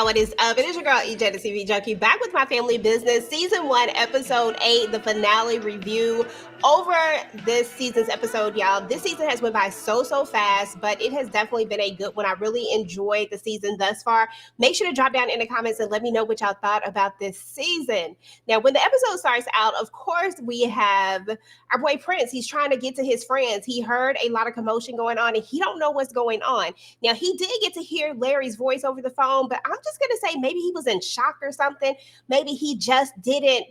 what is up? It is your girl, EJ, the TV Junkie, back with my family business, season 1, episode 8, the finale review. Over this season's episode, y'all, this season has went by so fast, but it has definitely been a good one. I really enjoyed the season thus far. Make sure to drop down in the comments and let me know what y'all thought about this season. Now, when the episode starts out, of course, we have our boy Prince. He's trying to get to his friends. He heard a lot of commotion going on, and he don't know what's going on. Now, he did get to hear Larry's voice over the phone, but I'm just going to say maybe he was in shock or something. Maybe he just didn't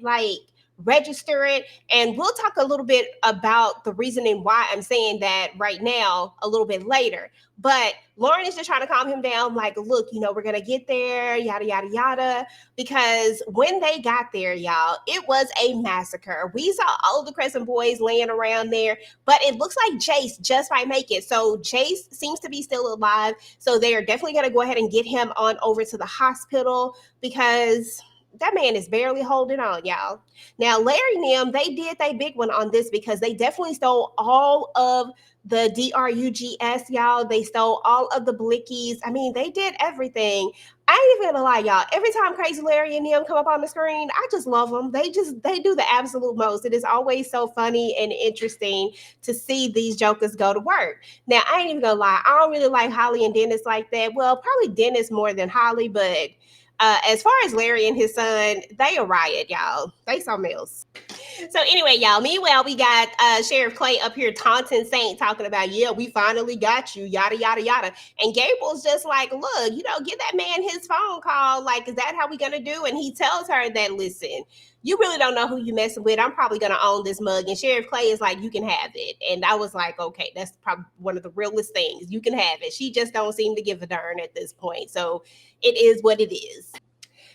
register it. And we'll talk a little bit about the reasoning why I'm saying that right now, a little bit later. But Lauren is just trying to calm him down, like, look, we're going to get there, yada, yada, yada. Because when they got there, y'all, it was a massacre. We saw all of the Crescent boys laying around there, but it looks like Jace just might make it. So Jace seems to be still alive. So they are definitely going to go ahead and get him on over to the hospital because that man is barely holding on, y'all. Now, Larry and them, they did their big one on this because they definitely stole all of the drugs, y'all. They stole all of the Blickeys. I mean, they did everything. I ain't even gonna lie, y'all. Every time Crazy Larry and them come up on the screen, I just love them. They do the absolute most. It is always so funny and interesting to see these jokers go to work. Now, I ain't even gonna lie. I don't really like Holly and Dennis like that. Well, probably Dennis more than Holly, but as far as Larry and his son, they a riot, y'all. They something else. So anyway, y'all, meanwhile, we got Sheriff Clay up here taunting Saint, talking about, yeah, we finally got you, yada, yada, yada. And Gabriel's just like, look, give that man his phone call. Like, is that how we going to do? And he tells her that, listen, you really don't know who you messing with. I'm probably going to own this mug. And Sheriff Clay is like, you can have it. And I was like, okay, that's probably one of the realest things. You can have it. She just don't seem to give a darn at this point. So it is what it is.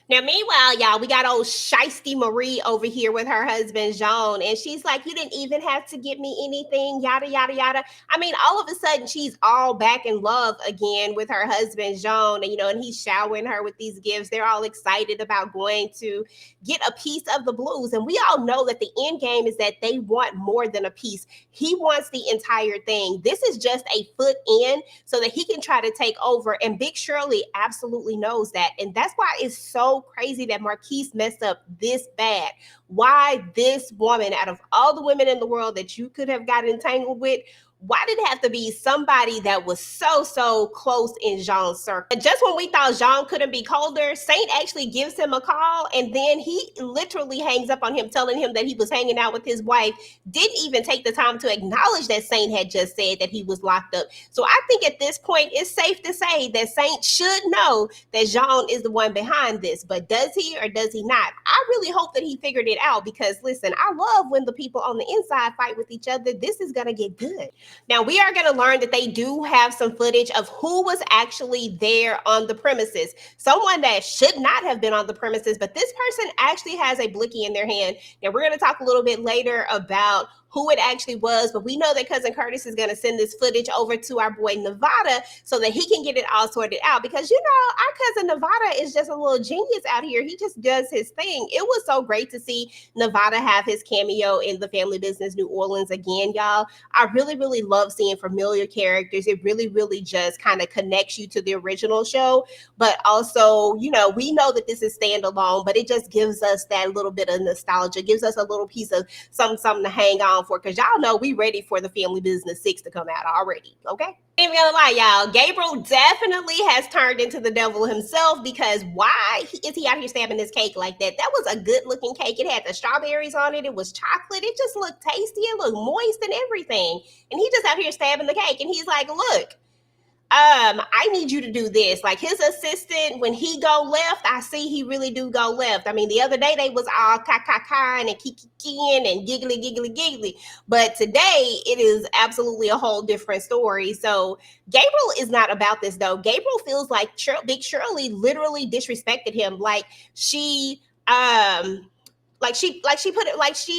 Now, meanwhile, y'all, we got old Shiesty Marie over here with her husband, Jean, and she's like, you didn't even have to give me anything, yada, yada, yada. I mean, all of a sudden, she's all back in love again with her husband, Jean, and he's showering her with these gifts. They're all excited about going to get a piece of the blues, and we all know that the end game is that they want more than a piece. He wants the entire thing. This is just a foot in so that he can try to take over, and Big Shirley absolutely knows that, and that's why it's so crazy that Marquis messed up this bad. Why this woman, out of all the women in the world that you could have gotten entangled with, why did it have to be somebody that was so close in Jean's circle? And just when we thought Jean couldn't be colder, Saint actually gives him a call, and then he literally hangs up on him, telling him that he was hanging out with his wife, didn't even take the time to acknowledge that Saint had just said that he was locked up. So I think at this point, it's safe to say that Saint should know that Jean is the one behind this, but does he or does he not? I really hope that he figured it out because, listen, I love when the people on the inside fight with each other. This is going to get good. Now, we are going to learn that they do have some footage of who was actually there on the premises. Someone that should not have been on the premises, but this person actually has a Blickey in their hand. Now, we're going to talk a little bit later about who it actually was, but we know that Cousin Curtis is going to send this footage over to our boy Nevada so that he can get it all sorted out because, our cousin Nevada is just a little genius out here. He just does his thing. It was so great to see Nevada have his cameo in the Family Business New Orleans again, y'all. I really love seeing familiar characters. It really just kind of connects you to the original show, but also, we know that this is standalone, but it just gives us that little bit of nostalgia, gives us a little piece of something to hang on for, because y'all know we ready for the Family Business 6 to come out already, okay? I ain't gonna lie, y'all. Gabriel definitely has turned into the devil himself because why is he out here stabbing this cake like that? That was a good looking cake. It had the strawberries on it. It was chocolate. It just looked tasty. It looked moist and everything. And he just out here stabbing the cake. And he's like, look, I need you to do this. Like his assistant, when he go left, I see he really do go left. I mean, the other day they was all kind and kikiing and giggly. But today it is absolutely a whole different story. So Gabriel is not about this though. Gabriel feels like Big Shirley literally disrespected him. She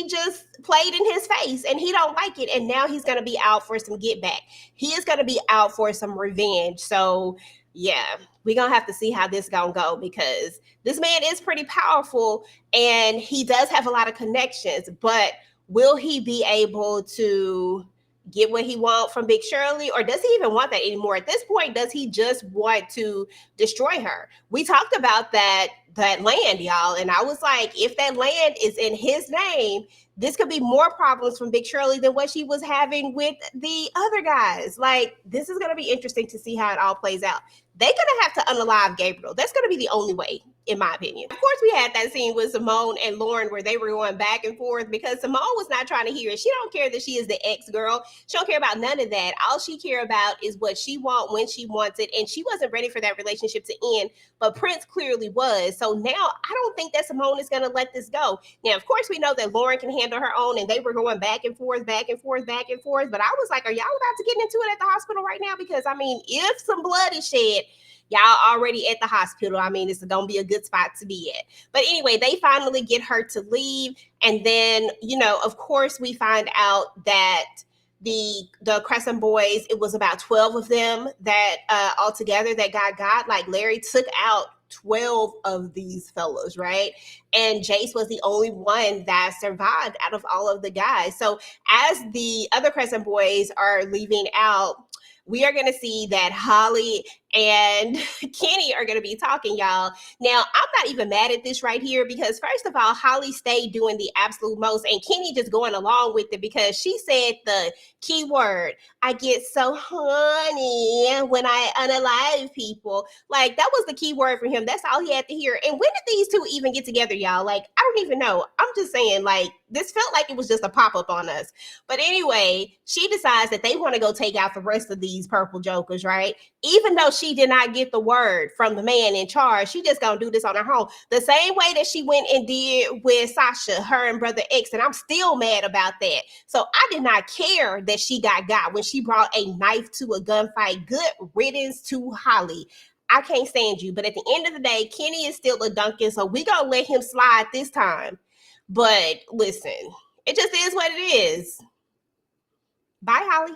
just played in his face and he don't like it. And now he's going to be out for some get back. He is going to be out for some revenge. So yeah, we're going to have to see how this going to go because this man is pretty powerful and he does have a lot of connections, but will he be able to get what he wants from Big Shirley, or does he even want that anymore? At this point, does he just want to destroy her? We talked about that land, y'all, and I was like, if that land is in his name, this could be more problems from Big Shirley than what she was having with the other guys. Like, this is going to be interesting to see how it all plays out. They're going to have to unalive Gabriel. That's going to be the only way, in my opinion. Of course, we had that scene with Simone and Lauren where they were going back and forth because Simone was not trying to hear it. She don't care that she is the ex-girl. She don't care about none of that. All she care about is what she wants when she wants it, and she wasn't ready for that relationship to end, but Prince clearly was. So now I don't think that Simone is going to let this go. Now, of course, we know that Lauren can handle her own, and they were going back and forth, back and forth, back and forth. But I was like, are y'all about to get into it at the hospital right now? Because, I mean, if some blood is shed, y'all already at the hospital. I mean, it's going to be a good spot to be at. But anyway, they finally get her to leave. And then, you know, of course, we find out that the Crescent Boys, it was about 12 of them that altogether that got. Like, Larry took out 12 of these fellas, right? And Jace was the only one that survived out of all of the guys. So as the other Crescent Boys are leaving out, we are going to see that Holly and Kenny are going to be talking, y'all. Now, I'm not even mad at this right here because, first of all, Holly stayed doing the absolute most, and Kenny just going along with it because she said the key word, I get so horny when I unalive people. Like, that was the key word for him. That's all he had to hear. And when did these two even get together, y'all? Like, I don't even know. I'm just saying, like, this felt like it was just a pop-up on us. But anyway, she decides that they want to go take out the rest of these purple jokers, right? Even though she did not get the word from the man in charge, she just gonna do this on her own. The same way that she went and did with Sasha, her and Brother X, and I'm still mad about that. So I did not care that she got when she brought a knife to a gunfight. Good riddance to Holly. I can't stand you. But at the end of the day, Kenny is still a Duncan, so we gonna let him slide this time. But listen, it just is what it is. Bye, Holly.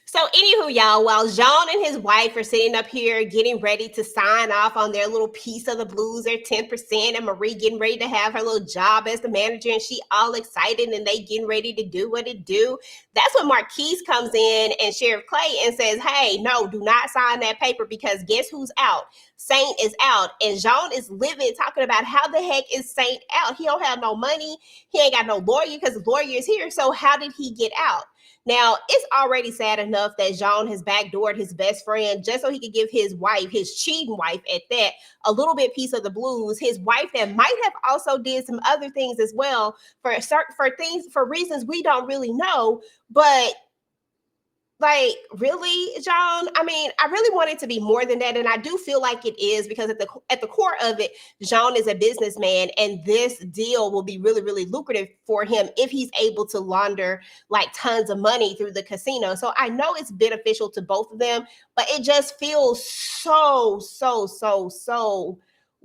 So, anywho, y'all, while Jean and his wife are sitting up here getting ready to sign off on their little piece of the blues, their 10%, and Marie getting ready to have her little job as the manager, and she all excited and they getting ready to do what it do. That's when Marquis comes in and Sheriff Clay and says, hey, no, do not sign that paper because guess who's out? Saint is out. And Jean is livid talking about how the heck is Saint out? He don't have no money. He ain't got no lawyer because the lawyer is here. So how did he get out? Now, it's already sad enough that Jean has backdoored his best friend just so he could give his wife, his cheating wife at that, a little bit piece of the blues. His wife that might have also did some other things as well for reasons we don't really know. But like, really, John? I mean, I really want it to be more than that, and I do feel like it is because at the core of it, Jean is a businessman, and this deal will be really, really lucrative for him if he's able to launder like tons of money through the casino. So I know it's beneficial to both of them, but it just feels so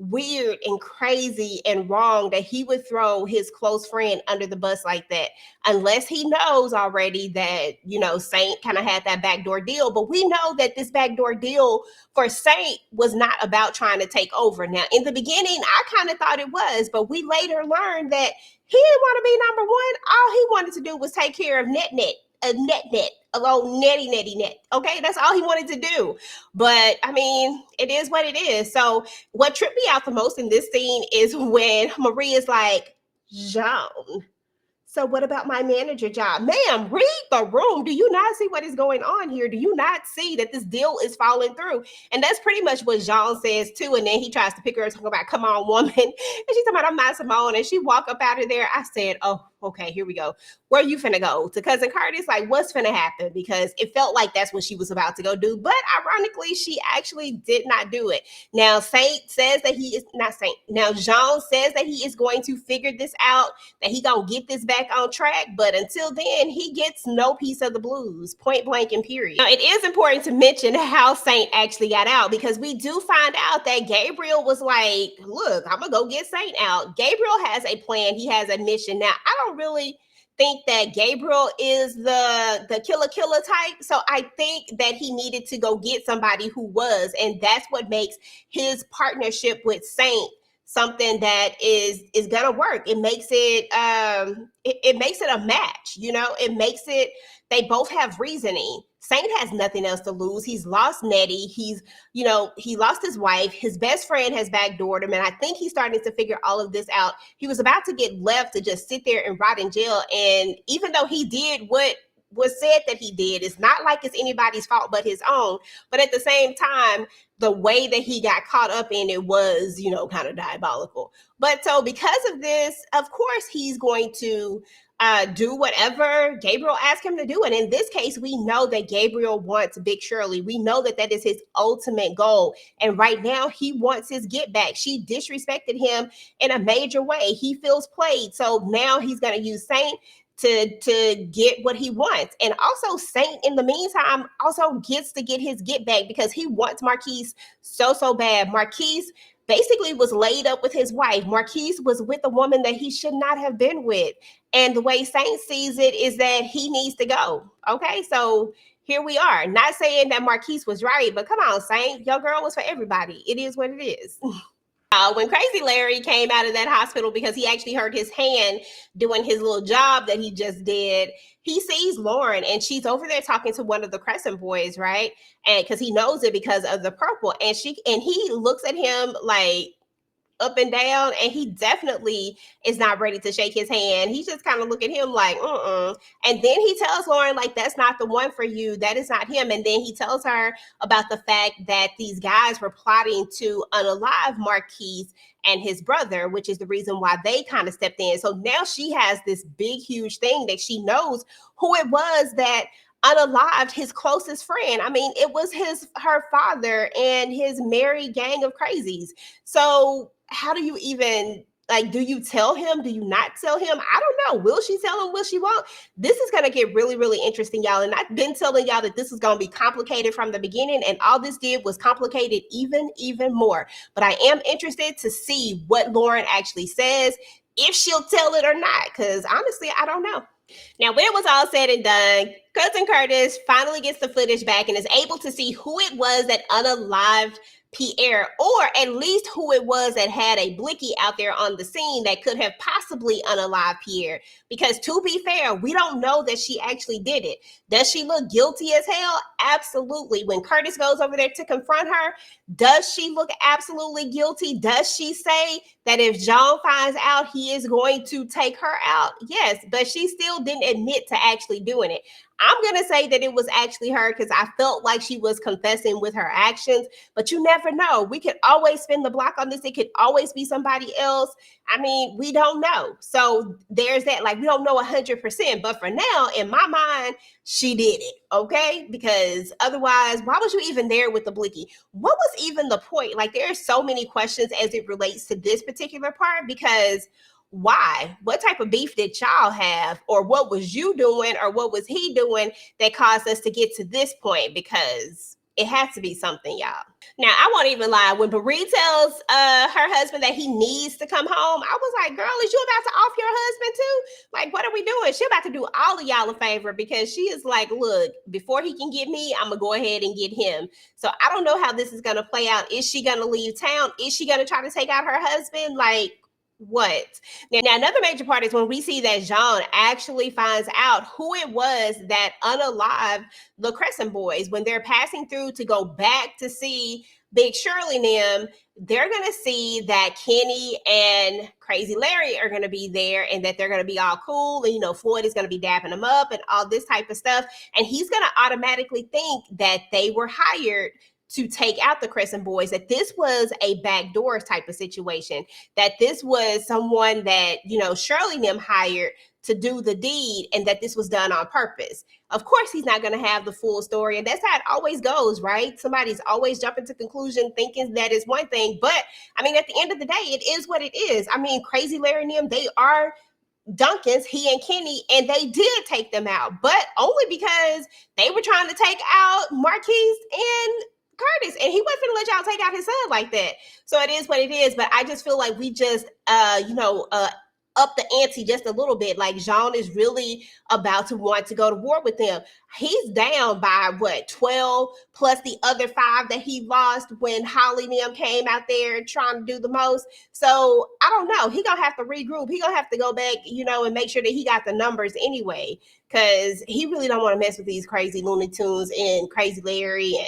weird and crazy and wrong that he would throw his close friend under the bus like that, unless he knows already that, you know, Saint kind of had that backdoor deal. But we know that this backdoor deal for Saint was not about trying to take over. Now, in the beginning, I kind of thought it was, but we later learned that he didn't want to be number one. All he wanted to do was take care of net, a little net. Okay, that's all he wanted to do. But I mean, it is what it is. So what tripped me out the most in this scene is when Marie is like, Jean, so what about my manager job? Ma'am, read the room. Do you not see what is going on here? Do you not see that this deal is falling through? And that's pretty much what Jean says too. And then he tries to pick her up, talking about, come on, woman. And she's talking about, I'm not Simone. And she walk up out of there. I said, oh, okay, here we go. Where you finna go? To Cousin Curtis? Like, what's finna happen? Because it felt like that's what she was about to go do. But ironically, she actually did not do it. Now, Saint says that he is not Saint. Now, Jean says that he is going to figure this out, that he gonna get this back on track. But until then, he gets no piece of the blues, point blank and period. Now, it is important to mention how Saint actually got out, because we do find out that Gabriel was like, look, I'm gonna go get Saint out. Gabriel has a plan. He has a mission. Now, I don't really think that Gabriel is the killer type. So I think that he needed to go get somebody who was, and that's what makes his partnership with Saint something that is gonna work. It makes it makes it a match, it makes it, they both have reasoning. Saint has nothing else to lose. He's lost Nettie. He lost his wife. His best friend has backdoored him. And I think he's starting to figure all of this out. He was about to get left to just sit there and rot in jail. And even though he did what was said that he did, it's not like it's anybody's fault but his own. But at the same time, the way that he got caught up in it was, kind of diabolical. But so because of this, of course, he's going to do whatever Gabriel asked him to do. And in this case, we know that Gabriel wants Big Shirley. We know that that is his ultimate goal. And right now he wants his get back. She disrespected him in a major way. He feels played. So now he's going to use Saint to get what he wants. And also Saint, in the meantime, also gets to get his get back because he wants Marquis so bad. Marquis basically was laid up with his wife. Marquis was with a woman that he should not have been with. And the way Saint sees it is that he needs to go. Okay, so here we are. Not saying that Marquis was right, but come on, Saint, your girl was for everybody. It is what it is. When Crazy Larry came out of that hospital because he actually hurt his hand doing his little job that he just did, he sees Lauren and she's over there talking to one of the Crescent boys, right? And because he knows it because of the purple, and he looks at him like up and down, and he definitely is not ready to shake his hand. He just kind of look at him like, And then he tells Lauren, like, that's not the one for you. That is not him. And then he tells her about the fact that these guys were plotting to unalive Marquis and his brother, which is the reason why they kind of stepped in. So now she has this big, huge thing that she knows who it was that unalived his closest friend. I mean, it was her father and his merry gang of crazies. So how do you even, do you tell him? Do you not tell him? I don't know. Will she tell him? Will she won't? This is going to get really, really interesting, y'all. And I've been telling y'all that this is going to be complicated from the beginning, and all this did was complicate it even more. But I am interested to see what Lauren actually says, if she'll tell it or not, because honestly, I don't know. Now, when it was all said and done, Cousin Curtis finally gets the footage back and is able to see who it was that unalived Pierre, or at least who it was that had a Blickey out there on the scene that could have possibly unalived Pierre. Because to be fair, we don't know that she actually did it. Does she look guilty as hell? Absolutely. When Curtis goes over there to confront her, does she look absolutely guilty? Does she say that if Jean finds out, he is going to take her out? Yes, but she still didn't admit to actually doing it. I'm going to say that it was actually her because I felt like she was confessing with her actions, but you never know. We could always spin the block on this. It could always be somebody else. I mean, we don't know. So there's that, we don't know 100%, but for now, in my mind, she did it, okay? Because otherwise, why was you even there with the Blickey? What was even the point? There are so many questions as it relates to this particular part, because why? What type of beef did y'all have? Or what was you doing? Or what was he doing that caused us to get to this point? Because it has to be something, y'all. Now, I won't even lie. When Bree tells her husband that he needs to come home, I was like, girl, is you about to off your husband too? What are we doing? She about to do all of y'all a favor, because she is like, look, before he can get me, I'm going to go ahead and get him. So I don't know how this is going to play out. Is she going to leave town? Is she going to try to take out her husband? What? Now, another major part is when we see that Jean actually finds out who it was that unalived the Crescent boys. When they're passing through to go back to see Big Shirley and them, they're going to see that Kenny and Crazy Larry are going to be there, and that they're going to be all cool. And, Floyd is going to be dapping them up and all this type of stuff. And he's going to automatically think that they were hired to take out the Crescent boys, that this was a backdoor type of situation, that this was someone that, Shirley and them hired to do the deed, and that this was done on purpose. Of course, he's not going to have the full story, and that's how it always goes, right? Somebody's always jumping to conclusion thinking that is one thing, but I mean, at the end of the day, it is what it is. I mean, Crazy Larry and them, they are Duncans, he and Kenny, and they did take them out, but only because they were trying to take out Marquis and Curtis, and he wasn't gonna let y'all take out his son like that. So it is what it is. But I just feel like we just up the ante just a little bit. Like Jean is really about to want to go to war with them. He's down by what, 12 plus the other 5 that he lost when Holly and them came out there trying to do the most. So I don't know. He gonna have to regroup. He gonna have to go back, and make sure that he got the numbers anyway, because he really don't want to mess with these crazy Looney Tunes and Crazy Larry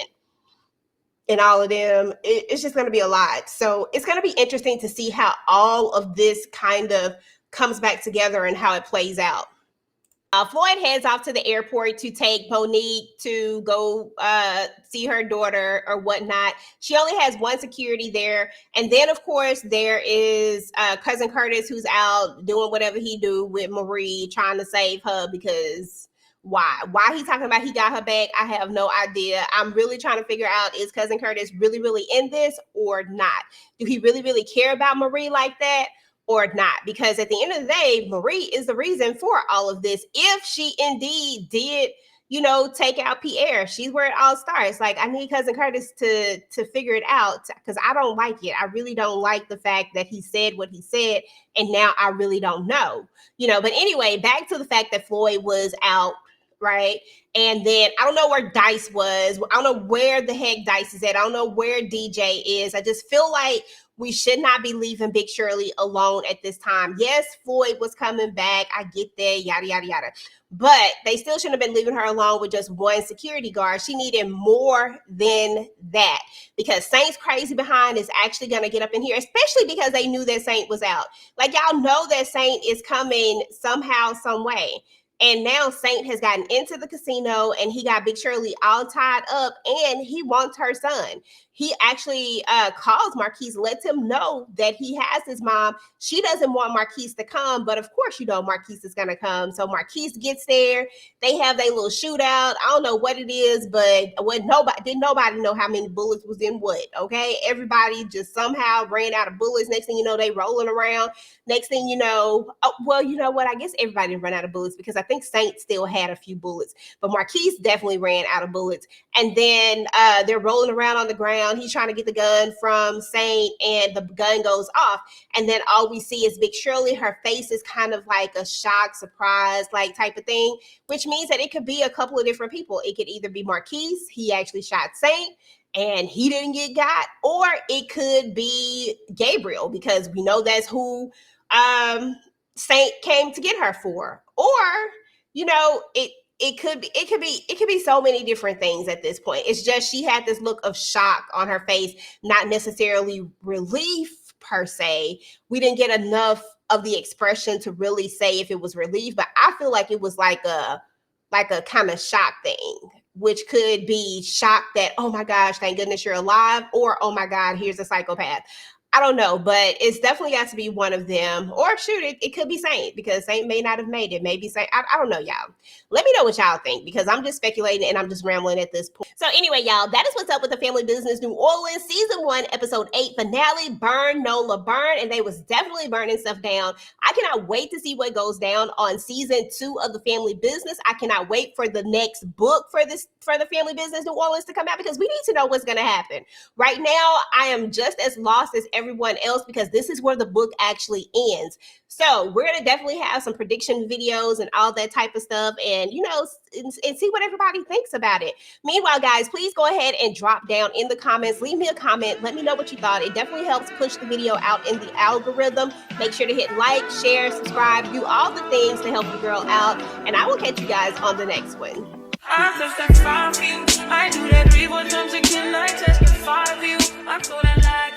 and all of them. It's just going to be a lot. So it's going to be interesting to see how all of this kind of comes back together and how it plays out. Floyd heads off to the airport to take Monique to go see her daughter or whatnot. She only has one security there. And then, of course, there is Cousin Curtis, who's out doing whatever he do with Marie, trying to save her because why he talking about he got her back, I have no idea. I'm really trying to figure out, is Cousin Curtis really in this or not? Do he really care about Marie like that or not? Because at the end of the day, Marie is the reason for all of this. If she indeed did, take out Pierre, she's where it all starts. Like, I need Cousin Curtis to figure it out, because I don't like it. I really don't like the fact that he said what he said, and now I really don't know. But anyway, back to the fact that Floyd was out, right? And then I don't know where Dice was. I don't know where the heck Dice is at. I don't know where DJ is. I just feel like we should not be leaving Big Shirley alone at this time. Yes, Floyd was coming back. I get that, yada, yada, yada. But they still shouldn't have been leaving her alone with just one security guard. She needed more than that, because Saint's crazy behind is actually going to get up in here, especially because they knew that Saint was out. Like, y'all know that Saint is coming somehow, some way. And now Saint has gotten into the casino and he got Big Shirley all tied up and he wants her son. He actually calls Marquis, lets him know that he has his mom. She doesn't want Marquis to come, but of course, Marquis is going to come. So Marquis gets there. They have their little shootout. I don't know what it is, but didn't nobody know how many bullets was in what, okay? Everybody just somehow ran out of bullets. Next thing you know, they rolling around. Next thing you know, you know what? I guess everybody ran out of bullets, because I think Saint still had a few bullets, but Marquis definitely ran out of bullets. And then they're rolling around on the ground. He's trying to get the gun from Saint, and the gun goes off. And then all we see is Big Shirley. Her face is kind of like a shock, surprise, like type of thing, which means that it could be a couple of different people. It could either be Marquis, he actually shot Saint and he didn't get got, or it could be Gabriel, because we know that's who Saint came to get her for. Or, it could be so many different things at this point. It's just she had this look of shock on her face, not necessarily relief per se. We didn't get enough of the expression to really say if it was relief, but I feel like it was like a kind of shock thing, which could be shock that, oh my gosh, thank goodness you're alive, or oh my God, here's a psychopath. I don't know, but it's definitely got to be one of them. Or shoot, it could be Saint, because Saint may not have made it. Maybe Saint, I don't know, y'all. Let me know what y'all think, because I'm just speculating and I'm just rambling at this point. So anyway, y'all, that is what's up with the Family Business New Orleans Season 1, Episode 8 finale, Burn, Nola, Burn. And they was definitely burning stuff down. I cannot wait to see what goes down on Season 2 of the Family Business. I cannot wait for the next book for the Family Business New Orleans to come out, because we need to know what's going to happen. Right now, I am just as lost as everyone else, because this is where the book actually ends. So we're going to definitely have some prediction videos and all that type of stuff, and and see what everybody thinks about it. Meanwhile, guys, please go ahead and drop down in the comments. Leave me a comment. Let me know what you thought. It definitely helps push the video out in the algorithm. Make sure to hit like, share, subscribe, do all the things to help the girl out, and I will catch you guys on the next one. I testify for you. I do that 3 more times again. I testify for you. I feel that like